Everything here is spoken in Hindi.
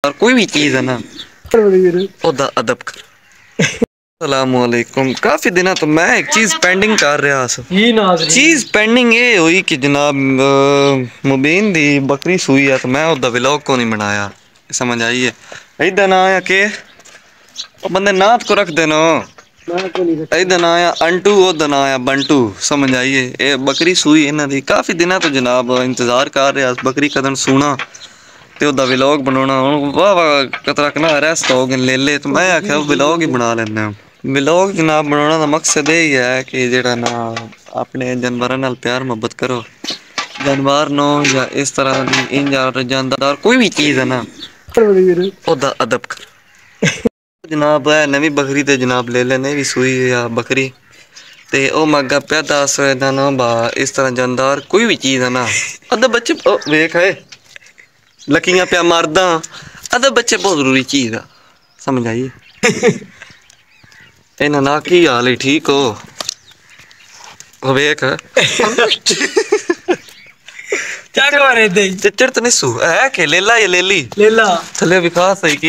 और कोई भी चीज है ना ओदा अदब कर। अस्सलामुअलैकुम। काफी दिनों तो मैं एक चीज पेंडिंग कर रहा चीज पेंडिंग ये हुई कि जनाब मुबीन दी बकरी सूई है तो मैं ओदा व्लॉग को नहीं बनाया। समझ आई है? इधर ना आया के बंदे नात को रख देना। इधर ना आया अंटू ओदा ना आया बंटू। समझ आइए? ये बकरी सूई इन्हां दी काफी दिनों तो जनाब इंतजार कर रहा बकरी कदन सूना ते ओदा व्लॉग बनाना। वाह वाह कतरा कना रेस्ट हो गए ले ले तो मैं आख्या व्लॉग ही बना लेना। व्लॉग जनाब बनाने का मकसद यही है कि जेड़ा ना अपने जानवरों नाल प्यार मोहब्बत करो। जानवर नो या इस तरह की इन जानदार कोई भी चीज है ना ओदा अदब कर। जनाब है नवी बकरी ते जनाब ले लेने भी सूई या बकरी ते ओ मग्गा प्या दस ना बा इस तरह जानदार कोई भी चीज है ना अदब बच्चे वेख है लकियां प्या मारदा अदब बच्चे बहुत जरूरी चीज है। समझ आई? इन्हें ना की हाल है ठीक हो वेख चिच्चड़ तो नहीं सू है के लेला या लेली लेला थले विकास है की